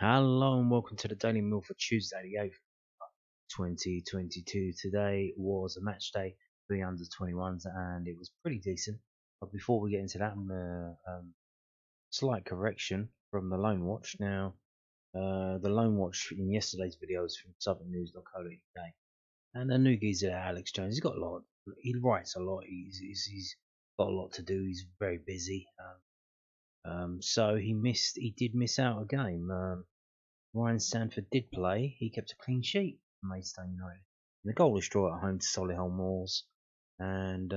Hello and welcome to the Daily Mill for Tuesday, the 8th, 2022. Today was a match day for the under 21s and it was pretty decent. But before we get into that, I'm going to slight correction from the Lone Watch. Now, the Lone Watch in yesterday's video was from southernnews.co.uk, and the new geezer Alex Jones, he's got a lot. He writes a lot. He's got a lot to do. He's very busy. So he did miss out a game. Ryan Sanford did play. He kept a clean sheet for Matchday United. And the goalless draw at home to Solihull Moors, and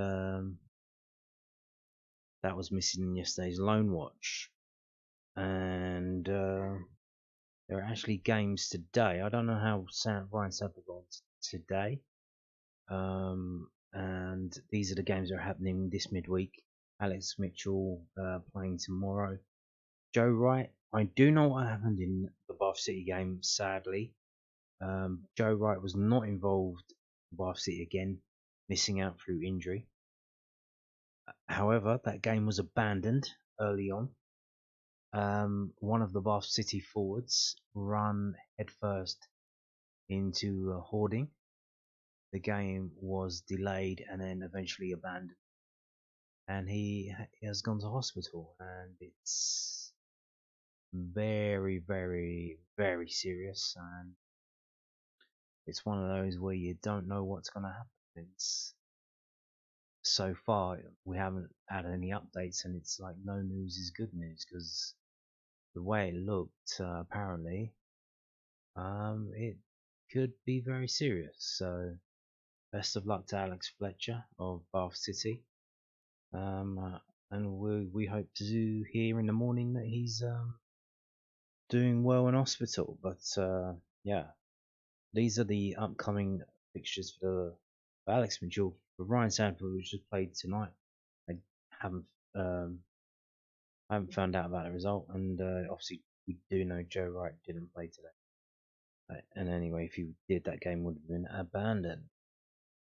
that was missing in yesterday's Lone Watch. And there are actually games today. I don't know how Ryan Sanford got today. And these are the games that are happening this midweek. Alex Mitchell playing tomorrow. Joe Wright, I do know what happened in the Bath City game, sadly. Joe Wright was not involved in Bath City again, missing out through injury. However, that game was abandoned early on. One of the Bath City forwards ran headfirst into a hoarding. The game was delayed and then eventually abandoned. And he has gone to hospital, and it's very, very, very serious. And it's one of those where you don't know what's going to happen. So far, we haven't had any updates, and it's like no news is good news, because the way it looked, apparently, it could be very serious. So, best of luck to Alex Fletcher of Bath City. And we hope to hear in the morning that he's doing well in hospital. But yeah, these are the upcoming fixtures for Alex Mitchell. For Ryan Sanford, which just played tonight, I haven't found out about the result, and obviously we do know Joe Wright didn't play today. And anyway, if he did, that game would have been abandoned.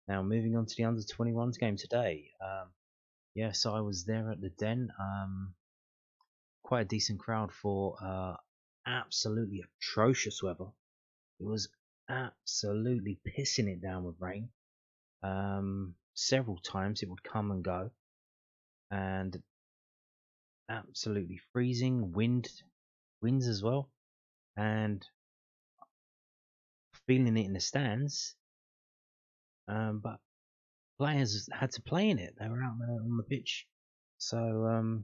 Now moving on to the under 21s game today. Yes, I was there at the Den. Quite a decent crowd for absolutely atrocious weather. It was absolutely pissing it down with rain. Several times it would come and go, and absolutely freezing winds as well, and feeling it in the stands. But players had to play in it. They were out there on the pitch, so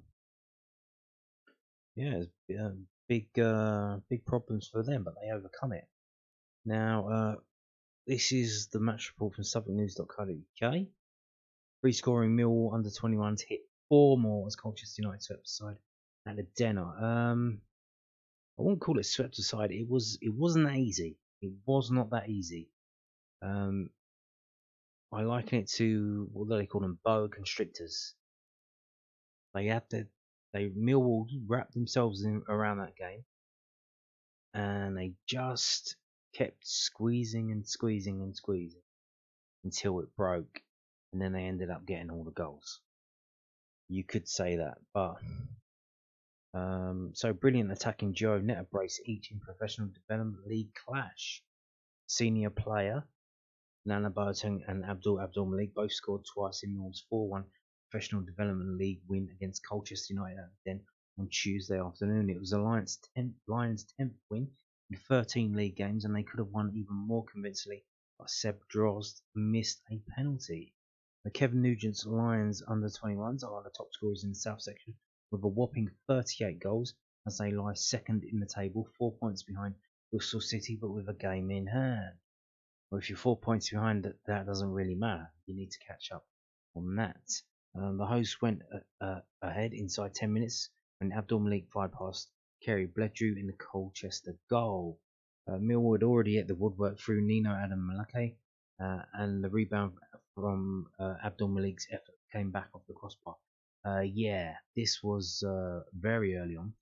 yeah, big problems for them, but they overcome it. Now, this is the match report from southernnews.co.uk. Free scoring Millwall under 21s hit 4 more as Colchester United swept aside at the Den. I won't call it swept aside. It wasn't that easy. It was not that easy. I liken it to what do they call them, boa constrictors. Millwall wrapped themselves around that game, and they just kept squeezing and squeezing and squeezing until it broke, and then they ended up getting all the goals. You could say that, but so brilliant attacking duo net a brace each in Professional Development League clash. Senior player Nana Boateng and Abdul Malik both scored twice in Millwall's 4-1 Professional Development League win against Colchester United then on Tuesday afternoon. It was the Lions' 10th win in 13 league games, and they could have won even more convincingly, but Seb Drozd missed a penalty. Kevin Nugent's Lions under 21s are the top scorers in the South section with a whopping 38 goals as they lie second in the table, 4 points behind Bristol City, but with a game in hand. Well, if you're 4 points behind, that doesn't really matter. You need to catch up on that. The hosts went ahead inside 10 minutes when Abdul Malik fired past Kerry Bledrew in the Colchester goal. Millwall had already hit the woodwork through Nino Adam Malake, and the rebound from Abdul Malik's effort came back off the crossbar. Yeah, this was very early on.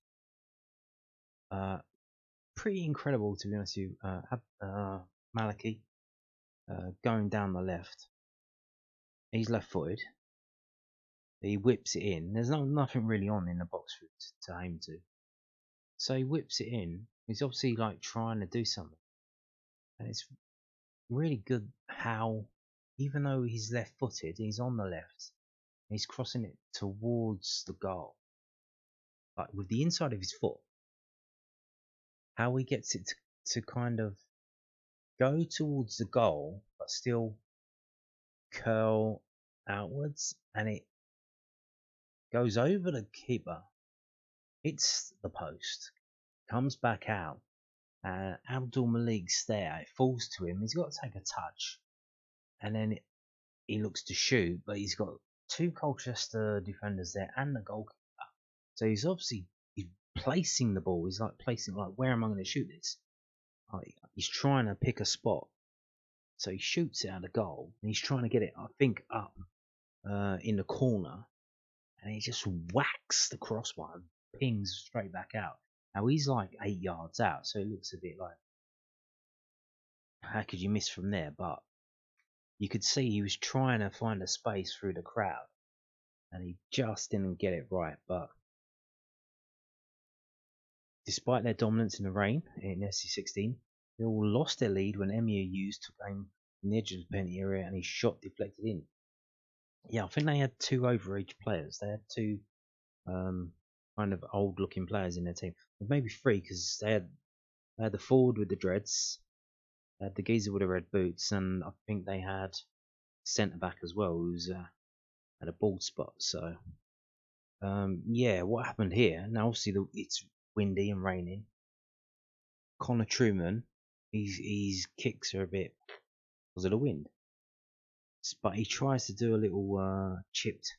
Pretty incredible, to be honest with you. Malaki going down the left. He's left-footed. He whips it in. There's nothing really on in the box for to aim to. So he whips it in, He's obviously like trying to do something, and it's really good how, even though he's left-footed, he's on the left. He's crossing it towards the goal, like with the inside of his foot. How he gets it to kind of go towards the goal, but still curl outwards, and it goes over the keeper, hits the post, comes back out. Abdul Malik's there. It falls to him. He's got to take a touch, and then he looks to shoot, but he's got two Colchester defenders there and the goalkeeper. So he's obviously placing the ball. He's like placing, like, where am I going to shoot this? Like, he's trying to pick a spot. So he shoots it out of goal, and he's trying to get it, I think, up in the corner, and he just whacks the crossbar and pings straight back out. Now he's like 8 yards out, so it looks a bit like, how could you miss from there? But you could see he was trying to find a space through the crowd, and he just didn't get it right. But despite their dominance in the rain in SC16, they all lost their lead when MUU took aim from the edge of the penalty area and his shot deflected in. Yeah, I think they had two overage players. They had two kind of old-looking players in their team. Maybe three, because they had the forward with the dreads, they had the geezer with the red boots, and I think they had centre back as well, who's had a bald spot. So yeah, what happened here? Now obviously it's windy and raining. Connor Truman, his kicks are a bit because of the wind, but he tries to do a little chipped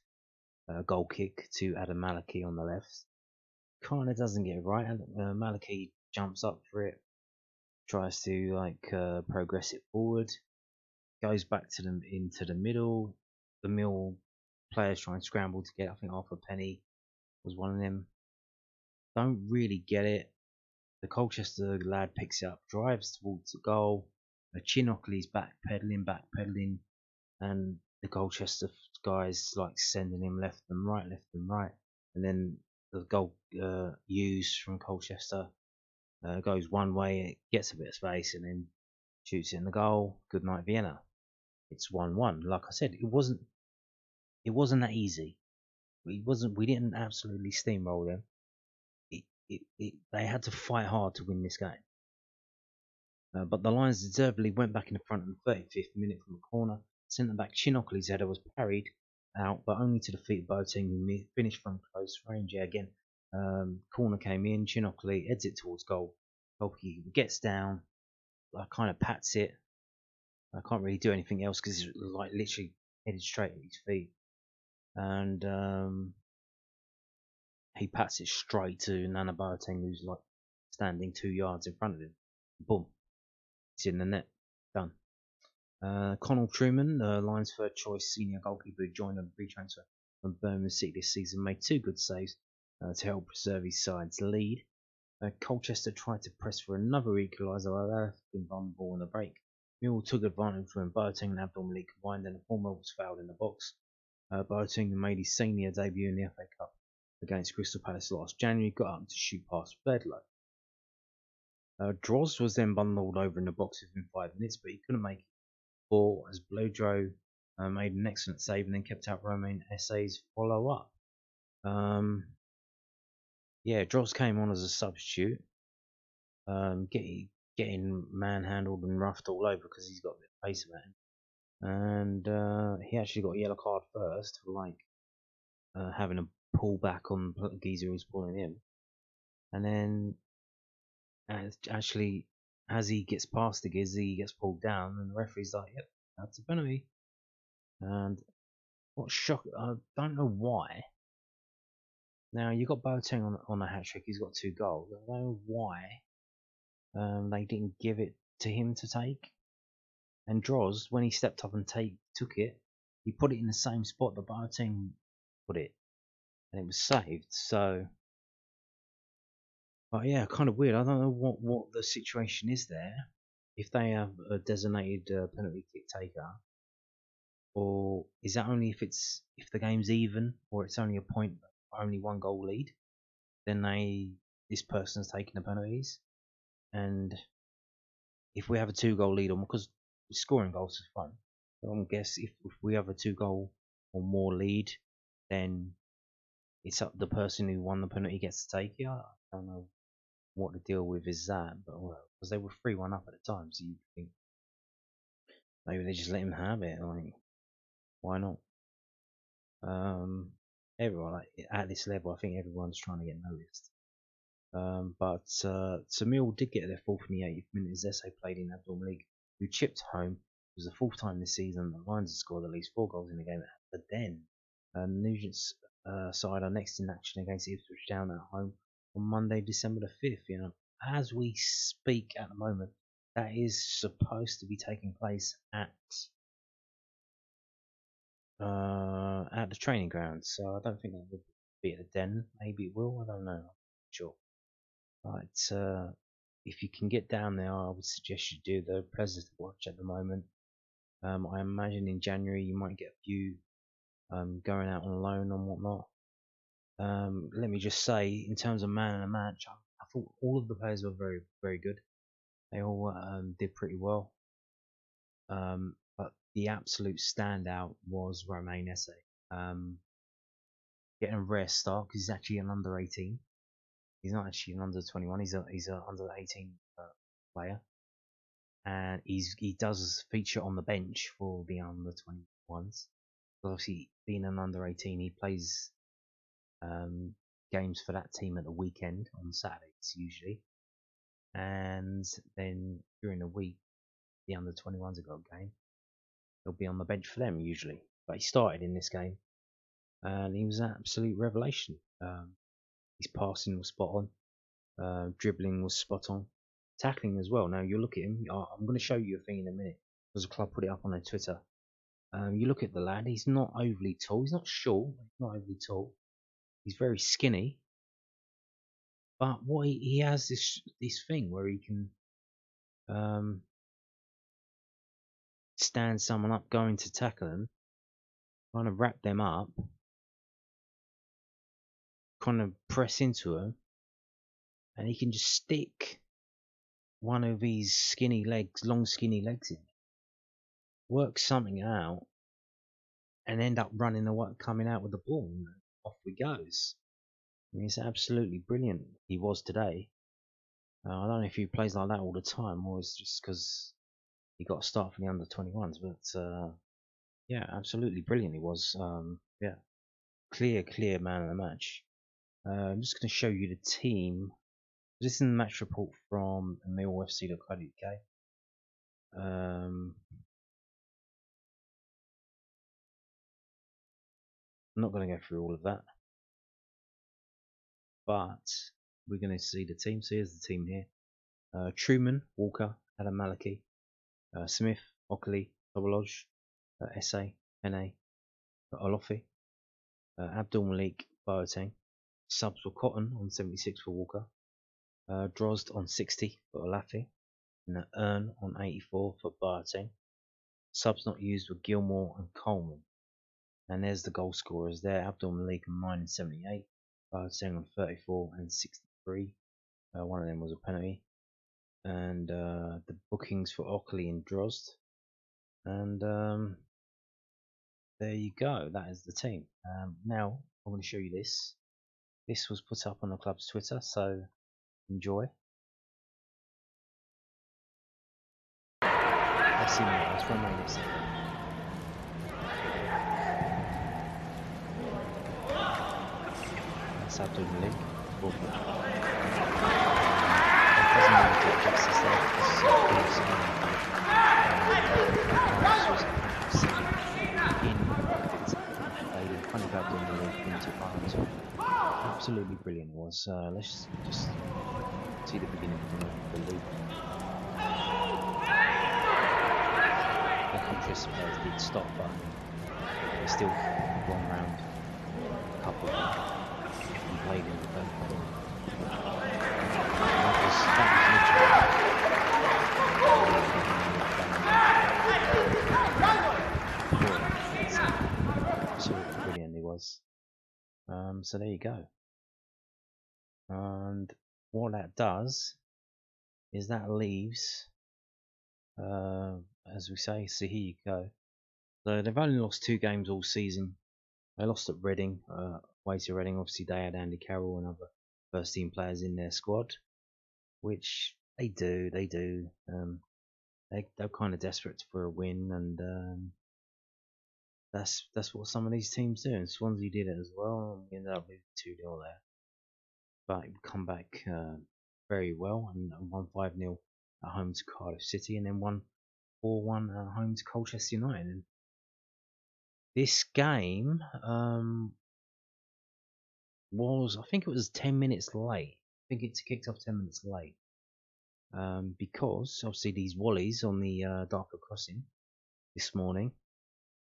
goal kick to Adam Maliki on the left. Kind of doesn't get it right. Maliki jumps up for it, tries to progress it forward, goes back to them into the middle. The Mill players try and scramble to get. I think Arthur Penny was one of them. Don't really get it. The Colchester lad picks it up, drives towards the goal. Chinockley's backpedaling, and the Colchester guys like sending him left and right, and then the goal used from Colchester goes one way, it gets a bit of space, and then shoots it in the goal. Good night, Vienna. It's 1-1. Like I said, it wasn't that easy. We didn't absolutely steamroll them. They had to fight hard to win this game. But the Lions deservedly went back in the front in the 35th minute from a corner. Centre back Chinockley's header was parried out, but only to defeat Boateng, who finished from close range. Yeah, again, corner came in. Chinockley heads it towards goal. Goalkeeper gets down, kind of pats it. I can't really do anything else because he's like literally headed straight at his feet, and he pats it straight to Nana Boateng, who's like standing 2 yards in front of him. Boom. It's in the net. Done. Connell Truman, Lions' third choice senior goalkeeper who joined on free transfer from Birmingham City this season, made 2 good saves to help preserve his side's lead. Colchester tried to press for another equaliser, but they left been vulnerable in the break. Millwall took advantage when Boateng and Abdul Malik combined, and the former was fouled in the box. Boateng made his senior debut in the FA Cup against Crystal Palace last January, got up to shoot past Bedlow. Droz was then bundled over in the box within 5 minutes, but he couldn't make it ball as Blowdro made an excellent save and then kept out Romain Essay's follow-up. Yeah, Droz came on as a substitute, getting manhandled and roughed all over because he's got a bit of pace about him. And he actually got a yellow card first for having a pull back on the geezer who's pulling him. And then actually, as he gets past the geezer, he gets pulled down, and the referee's like, "Yep, that's a penalty." And what shock! I don't know why. Now you got Boateng on a hat trick. He's got 2 goals. I don't know why they didn't give it to him to take. And Droz, when he stepped up and took it, he put it in the same spot that Boateng put it, and it was saved. So, but yeah, kind of weird. I don't know what the situation is there. If they have a designated penalty kick taker, or is that only if the game's even, or it's only a point, only 1 goal lead, then this person's taking the penalties. and if we have a 2-goal lead on, because scoring goals is fun, I guess if we have a 2-goal or more lead, then it's up the person who won the penalty gets to take it. I don't know what the deal with is that, but because they were 3-1 up at the time, so you think maybe they just let him have it. Like, why not? Everyone at this level, I think everyone's trying to get noticed. But so Mill did get their fourth in the 80th minute as SA played in Abdul Malik, who chipped home. It was the fourth time this season the Lions have scored at least 4 goals in the game. But then Nugent's side are next in action against Ipswich Town at home on Monday, December the 5th. You know, as we speak at the moment, that is supposed to be taking place at the training ground. So I don't think that would be at the Den. Maybe it will. I don't know. I'm not sure. But if you can get down there, I would suggest you do. The pleasure to watch at the moment. I imagine in January you might get a few going out on loan and whatnot. Let me just say, in terms of man of the match, I thought all of the players were very, very good. They all did pretty well. But the absolute standout was Romain Esse. Getting a rare start because he's actually an under 18. He's not actually an under 21. He's a under 18 player, and he does feature on the bench for the under 21s. Obviously, being an under 18, he plays games for that team at the weekend on Saturdays usually, and then during the week, the under 21s have got a game. He'll be on the bench for them usually, but he started in this game, and he was an absolute revelation. His passing was spot on, dribbling was spot on, tackling as well. Now you look at him. I'm going to show you a thing in a minute because the club put it up on their Twitter. You look at the lad. He's not overly tall. He's not short. He's not overly tall. He's very skinny. But what he has this thing where he can stand someone up, going to tackle them, kind of wrap them up, kind of press into them, and he can just stick one of his long skinny legs in, work something out, and end up coming out with the ball, and off he goes. I mean, it's absolutely brilliant. He was today. I don't know if he plays like that all the time, or it's just because he got a start from the under 21s. But yeah, absolutely brilliant. He was. Yeah, clear man of the match. I'm just going to show you the team. This is the match report from millwallfc.co.uk. I'm not going to go through all of that, but we're going to see the team. So here's the team here. Truman, Walker, Adam Maliki, Smith, Ockley, Toboloj, Esse, Penne, Olofi, Abdul Malik, Boateng. Subs were Cotton on 76 for Walker, Drozd on 60 for Olafi, and Earn on 84 for Boateng. Subs not used were Gilmore and Coleman. And there's the goal scorers there. Abdul Malik on 9 and 78, Boateng on 34 and 63. One of them was a penalty. And the bookings for Ockley and Drozd. And there you go. That is the team. Now I'm going to show you this. This was put up on the club's Twitter, so enjoy. Let's see now. Let's run this. That's Abdul Malik. Absolutely brilliant it was. Let's just see the beginning of the loop. The Colchester players did stop, but they still won round a couple of them and played in the third quarter. That was literally absolutely brilliant it was. So there you go. And what that does is that leaves, as we say, so here you go. So they've only lost 2 games all season. They lost at Reading, away to Reading. Obviously, they had Andy Carroll and other first team players in their squad, which they do. They're kind of desperate for a win, and that's what some of these teams do. And Swansea did it as well, and we ended up losing 2-0 there. But we come back very well and won 5-0 at home to Cardiff City, and then won 4-1 at home to Colchester United. And this game was, I think it was 10 minutes late. I think it's kicked off 10 minutes late. Because obviously these Wallies on the Dartford crossing this morning,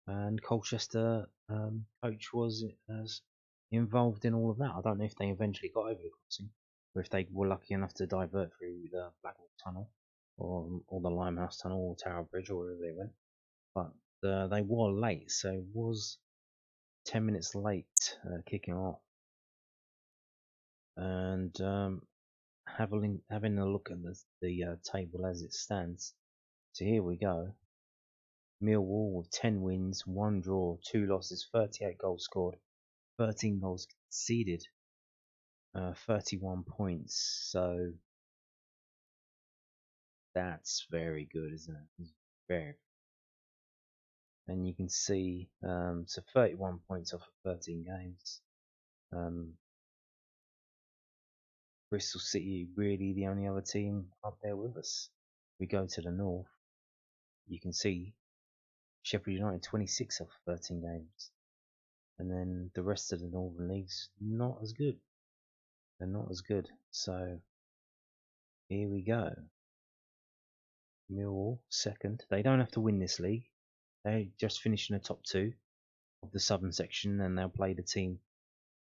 and Colchester coach was involved in all of that. I don't know if they eventually got over the crossing, or if they were lucky enough to divert through the Blackwall Tunnel, or the Limehouse Tunnel, or Tower Bridge, or wherever they went. But they were late, so it was 10 minutes late kicking off. And having a look at the table as it stands. So here we go. Millwall with 10 wins, 1 draw, 2 losses, 38 goals scored, 13 goals conceded, 31 points. So that's very good, isn't it? It's very. And you can see, so 31 points off of 13 games. Bristol City really the only other team up there with us. We go to the north. You can see Sheffield United 26 off 13 games. And then the rest of the Northern League's not as good. They're not as good. So here we go. Millwall second. They don't have to win this league. They just finish in the top 2 of the southern section, and they'll play the team,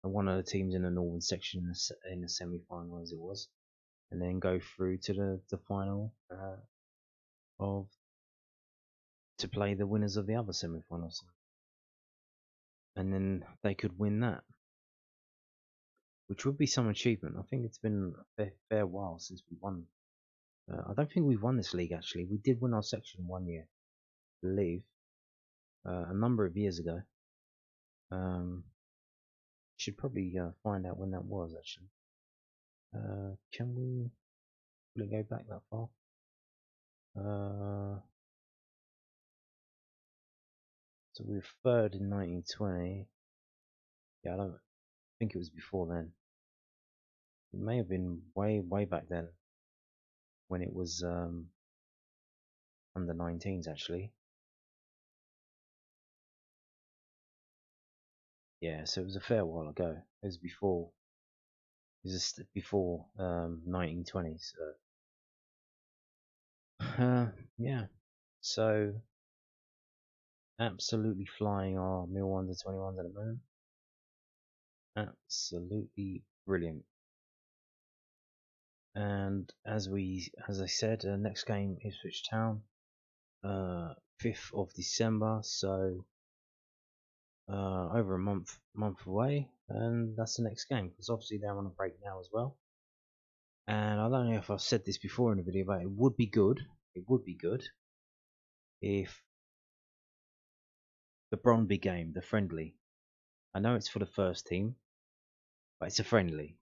one of the teams in the northern section in the semi-final as it was, and then go through to the final to play the winners of the other semi-finals. And then they could win that, which would be some achievement. I think it's been a fair while since we won. I don't think we've won this league actually. We did win our section 1 year, I believe, a number of years ago. Should probably find out when that was actually. Can we go back that far? So we were third in 1920. Yeah, I don't think it was before then. It may have been way back then, when it was under 19s actually. Yeah, so it was a fair while ago. It was before. It was before 1920s. Yeah. So absolutely flying our Millwall under 21s at the moment. Absolutely brilliant. And as I said, next game Ipswich Town, 5th of December. So over a month away, and that's the next game, because obviously they're on a break now as well. And I don't know if I've said this before in a video, but it would be good if the Brøndby game, the friendly, I know it's for the first team, but it's a friendly,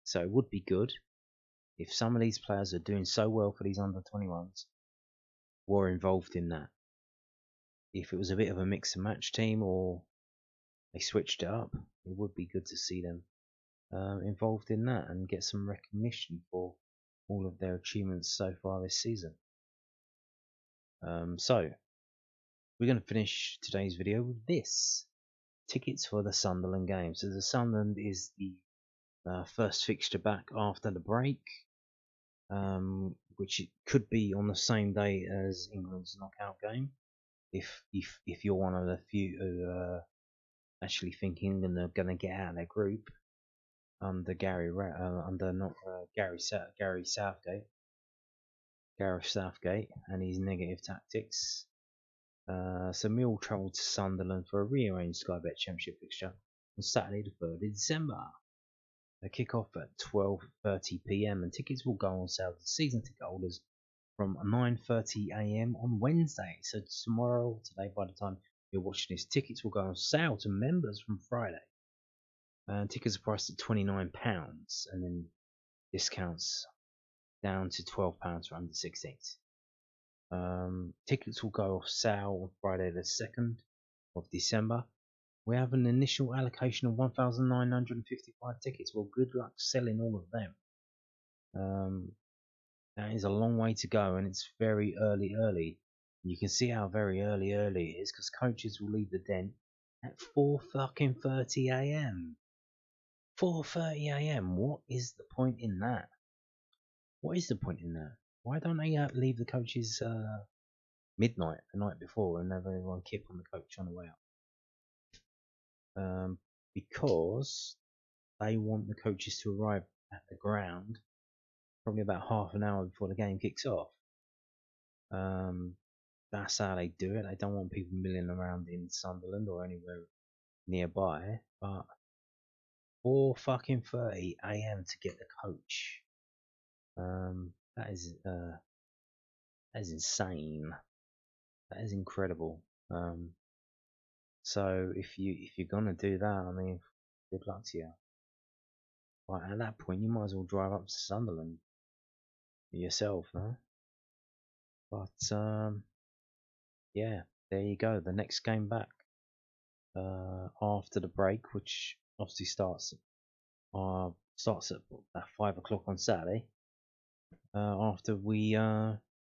so it would be good if some of these players are doing so well for these under 21s were involved in that. If it was a bit of a mix and match team, or they switched it up, it would be good to see them involved in that and get some recognition for all of their achievements so far this season. So we're going to finish today's video with this: tickets for the Sunderland game. So the Sunderland is the first fixture back after the break, which it could be on the same day as England's knockout game, if you're one of the few who actually think England are going to get out of their group under Gareth Southgate and his negative tactics. So Mill travelled to Sunderland for a rearranged Sky Bet Championship fixture on Saturday the 3rd of December. They kick off at 12:30 p.m. and tickets will go on sale to season ticket holders from 9:30 a.m. on Wednesday. So tomorrow, today, by the time you're watching this, tickets will go on sale to members from Friday. And tickets are priced at £29, and then discounts down to £12 for under 16s. Tickets will go off sale on Friday the 2nd of December. We have an initial allocation of 1,955 tickets. Well, good luck selling all of them. That is a long way to go, and it's very early. You can see how very early it is, because coaches will leave the den at 4:30 a.m. 4:30 a.m. What is the point in that? Why don't they leave the coaches midnight the night before and have everyone kip on the coach on the way up? Because they want the coaches to arrive at the ground probably about half an hour before the game kicks off. That's how they do it. They don't want people milling around in Sunderland or anywhere nearby. But 4:30 a.m. to get the coach. That is insane. That is incredible. So if you're gonna do that, I mean, good luck to you. But at that point, you might as well drive up to Sunderland yourself, huh? But yeah, there you go. The next game back after the break, which obviously starts at about 5 o'clock on Saturday. After we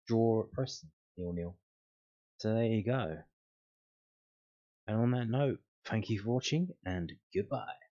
draw at Preston 0-0. So there you go. And on that note, thank you for watching and goodbye.